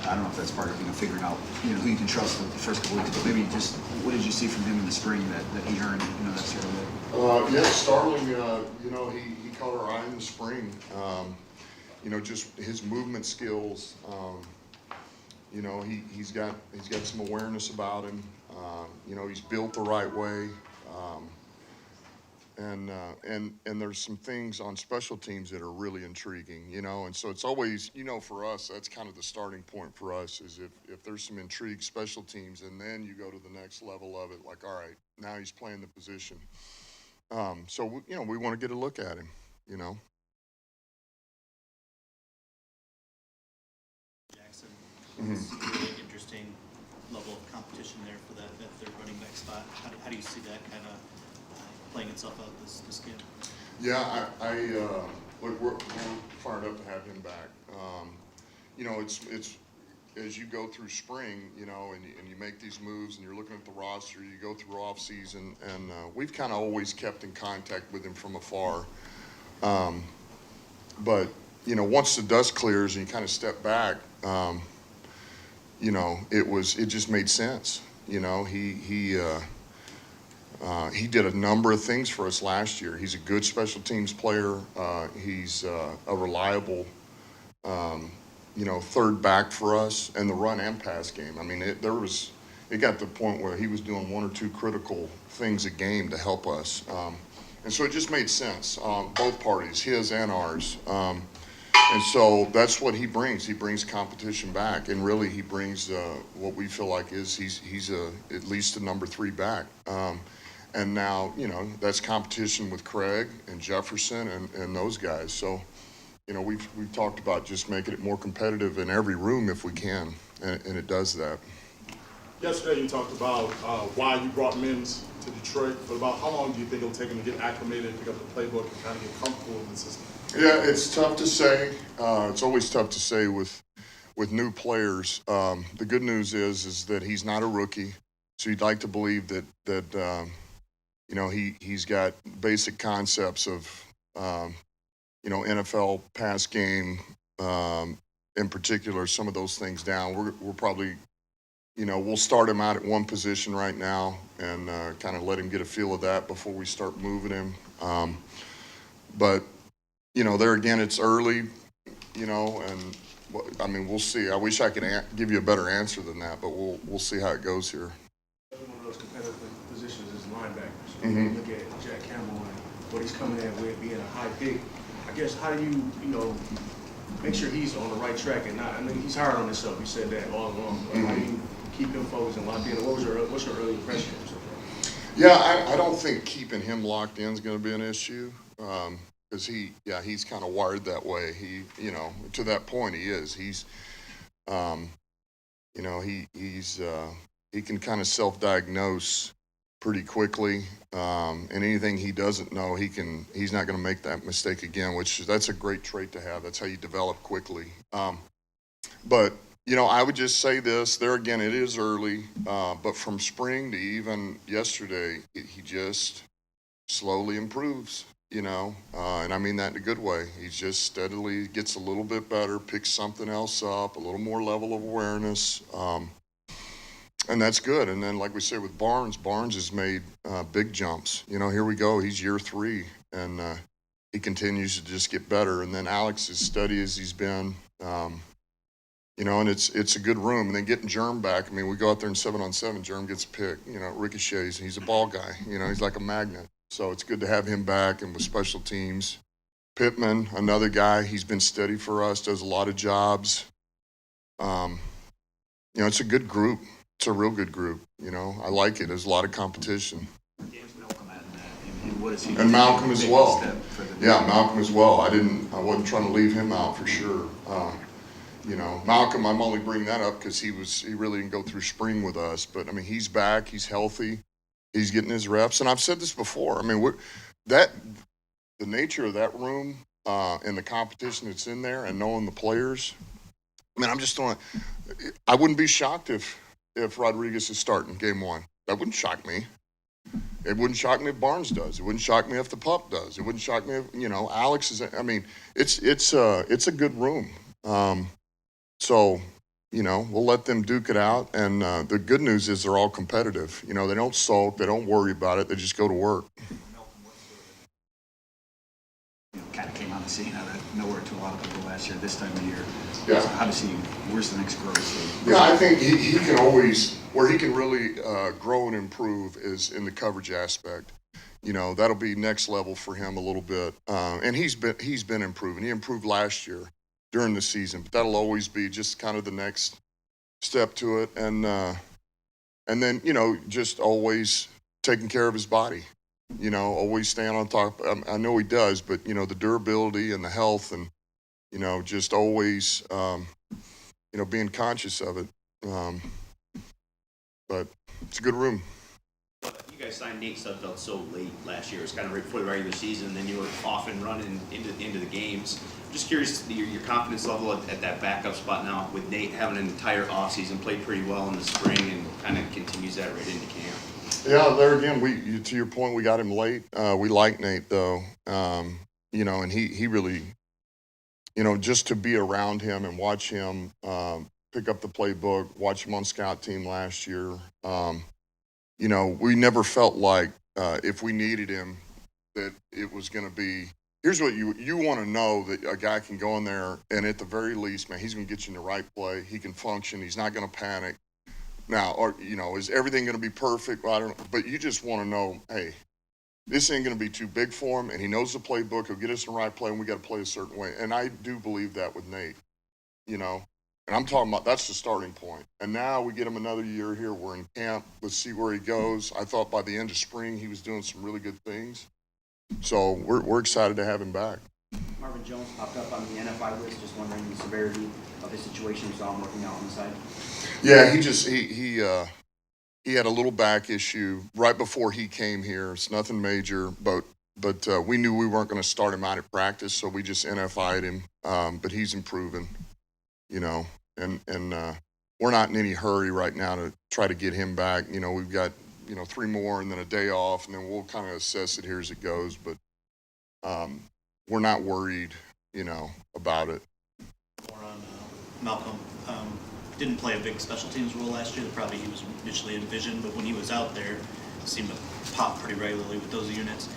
I don't know if that's part of figuring out who you can trust the first couple weeks, but maybe just what did you see from him in the spring that he earned that sort of Yeah, Starling. He caught our eye in the spring. Just his movement skills. He's got some awareness about him. He's built the right way. And there's some things on special teams that are really intriguing, and so it's always, for us, that's kind of the starting point for us is if there's some intrigue special teams, and then you go to the next level of it, like, all right, now he's playing the position. So, we want to get a look at him, Jackson, it's a really interesting level of competition there for that third running back spot. How do you see that kind of playing itself out this game? Yeah, look, we're fired up to have him back. It's as you go through spring, and you make these moves, and you're looking at the roster, you go through off season, and we've kind of always kept in contact with him from afar. But once the dust clears and you kind of step back, it just made sense. He did a number of things for us last year. He's a good special teams player. He's a reliable, third back for us, and the run and pass game. I mean, it got to the point where he was doing one or two critical things a game to help us. And so it just made sense, both parties, his and ours. And so that's what he brings. He brings competition back, and really he brings what we feel like he's at least a number 3 back. And now, that's competition with Craig and Jefferson and those guys. So, we've talked about just making it more competitive in every room if we can, and it does that. Yesterday you talked about why you brought Mims to Detroit, but about how long do you think it'll take him to get acclimated, pick up the playbook, and kind of get comfortable in the system? Yeah, it's tough to say. It's always tough to say with new players. The good news is that he's not a rookie, so you'd like to believe that he's got basic concepts of NFL pass game, in particular, some of those things down. We're probably, we'll start him out at one position right now and kind of let him get a feel of that before we start moving him. But there again, it's early, and we'll see. I wish I could give you a better answer than that, but we'll see how it goes here. One of those competitive positions is linebackers. Mm-hmm. You look at Jack Campbell and what he's coming in with, being a high pick. I guess how do you, make sure he's on the right track and not? I mean, he's hard on himself. You said that all along. Mm-hmm. How do you keep him focused and locked in? What's your early impression of him so far? Yeah, I don't think keeping him locked in is going to be an issue. Because he's kind of wired that way. To that point, he is. He's, he can kind of self-diagnose pretty quickly, and anything he doesn't know, he's not going to make that mistake again. That's a great trait to have. That's how you develop quickly. But I would just say this. There again, it is early, but from spring to even yesterday, he just slowly improves. And I mean that in a good way. He just steadily gets a little bit better, picks something else up, a little more level of awareness, and that's good. And then, like we said with Barnes has made big jumps. Here we go. He's year 3, and he continues to just get better. And then Alex, as steady as he's been, and it's a good room. And then getting Germ back, we go out there in 7-on-7, Germ gets a pick, ricochets. He's a ball guy, he's like a magnet. So it's good to have him back, and with special teams. Pittman, another guy, he's been steady for us, does a lot of jobs. It's a good group. It's a real good group. I like it. There's a lot of competition. Malcolm adding that? And what is he? And Malcolm as well. Yeah, Malcolm as well. I wasn't trying to leave him out for sure. Malcolm, I'm only bringing that up because he really didn't go through spring with us. But he's back. He's healthy. He's getting his reps, and I've said this before. The nature of that room and the competition that's in there, and knowing the players. I wouldn't be shocked if Rodriguez is starting game 1. That wouldn't shock me. It wouldn't shock me if Barnes does. It wouldn't shock me if the pup does. It wouldn't shock me if Alex is. It's a good room. So we'll let them duke it out. And the good news is they're all competitive. They don't sulk. They don't worry about it. They just go to work. Kind of came on the scene out of nowhere to a lot of people last year, this time of year. Yeah. So how does he, where's the next growth? Yeah, I think he can always, where he can really grow and improve is in the coverage aspect. That'll be next level for him a little bit. And he's been improving. He improved last year during the season, but that'll always be just kind of the next step to it. And then, just always taking care of his body, always staying on top. I know he does, but, the durability and the health and, just always, being conscious of it. But it's a good room. You guys signed Nate Sudfeld so late last year. It was kind of right before the regular season, and then you were off and running into the games. I'm just curious your confidence level at that backup spot now with Nate having an entire offseason, played pretty well in the spring, and kind of continues that right into camp. Yeah, there again, to your point, we got him late. We like Nate though, and he really, just to be around him and watch him pick up the playbook, watch him on scout team last year. We never felt like if we needed him that it was going to be. Here's what you want to know, that a guy can go in there and at the very least, man, he's going to get you in the right play. He can function. He's not going to panic. Now, is everything going to be perfect? Well, I don't know. But you just want to know, hey, this ain't going to be too big for him, and he knows the playbook. He'll get us in the right play, and we got to play a certain way. And I do believe that with Nate, And I'm talking about that's the starting point. And now we get him another year here. We're in camp. Let's see where he goes. I thought by the end of spring he was doing some really good things. So we're excited to have him back. Marvin Jones popped up on the NFI list. Just wondering the severity of his situation. We saw him working out on the side. Yeah, he had a little back issue right before he came here. It's nothing major, but we knew we weren't going to start him out at practice, so we just NFI'd him. But he's improving, and we're not in any hurry right now to try to get him back. We've got 3 more and then a day off, and then we'll kind of assess it here as it goes. But we're not worried, about it. More on Malcolm. Didn't play a big special teams role last year. Probably he was initially envisioned, but when he was out there, seemed to pop pretty regularly with those units.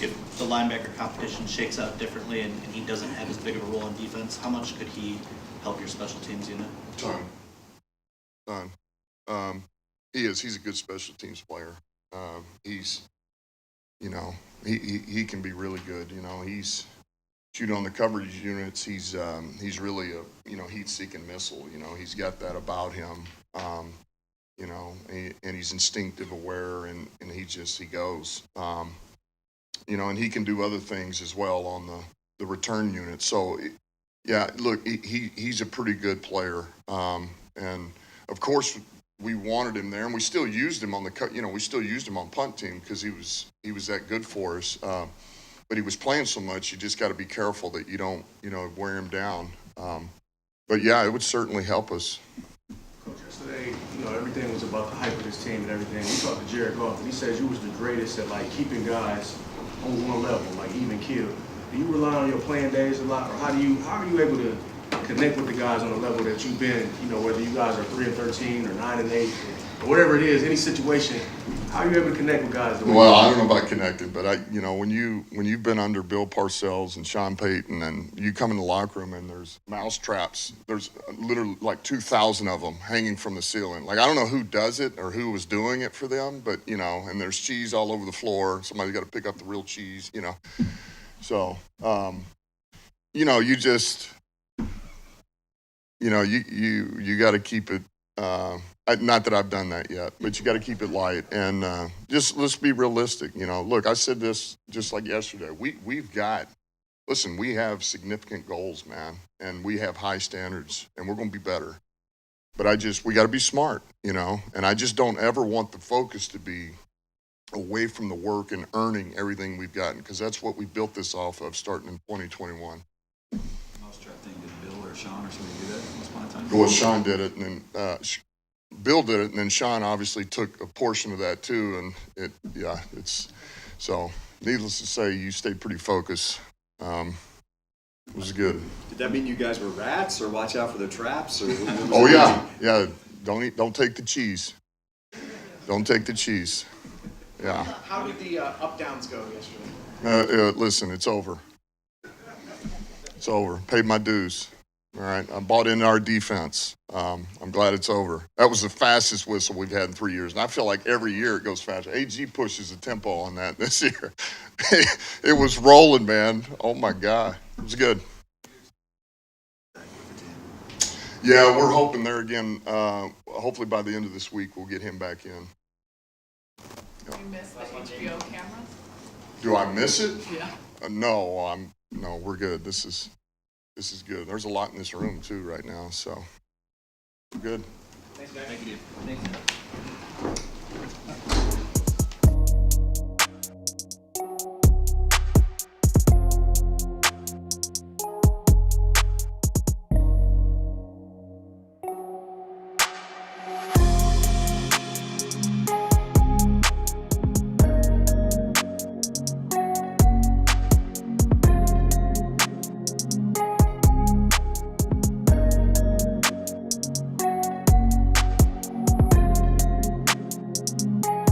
If the linebacker competition shakes out differently and he doesn't have as big of a role on defense, how much could he help your special teams unit? Ton. He's a good special teams player. He's, he can be really good. He's shooting on the coverage units. He's really a, heat-seeking missile. He's got that about him. And he's instinctive, aware, and he goes. And he can do other things as well on the return unit. So, yeah, look, he's a pretty good player. And of course, we wanted him there, and we still used him on we still used him on punt team because he was that good for us. But he was playing so much, you just got to be careful that you don't, wear him down. But yeah, it would certainly help us. Coach, yesterday, everything was about the hype of this team and everything. We talked to Jared Goff, and he says you was the greatest at keeping guys on one level, even kill. Do you rely on your playing days a lot, or how are you able to connect with the guys on the level that you've been, whether you guys are 3-13 or 9-8, or whatever it is, any situation, how are you able to connect with guys? Well, I don't know about connecting, but when you've been under Bill Parcells and Sean Payton, and you come in the locker room and there's mouse traps, there's literally 2,000 of them hanging from the ceiling. I don't know who does it or who was doing it for them, but and there's cheese all over the floor. Somebody's got to pick up the real cheese, So, you just, you got to keep it. Not that I've done that yet, but you got to keep it light and just let's be realistic. Look, I said this just like yesterday. We have significant goals, man, and we have high standards, and we're going to be better. But we got to be smart, and I just don't ever want the focus to be away from the work and earning everything we've gotten, because that's what we built this off of starting in 2021. Mousetrap thing, did Bill or Sean or somebody do that once upon a time? Well, Sean did it, and then Bill did it, and then Sean obviously took a portion of that too. And it's so needless to say, you stayed pretty focused. It was good. Did that mean you guys were rats, or watch out for the traps, or? What was Oh it? yeah. Don't take the cheese. Don't take the cheese. Yeah. How did the up-downs go yesterday? Listen, it's over. It's over. Paid my dues. All right. I bought into our defense. I'm glad it's over. That was the fastest whistle we've had in 3 years. And I feel like every year it goes faster. AG pushes the tempo on that this year. It was rolling, man. Oh, my God. It was good. Yeah, we're hoping there again. Hopefully by the end of this week, we'll get him back in. You missed the HBO cameras? Do I miss it? Yeah. No, we're good. This is good. There's a lot in this room too right now, so we're good. Thanks, guys. Thank you, dude. Thank you.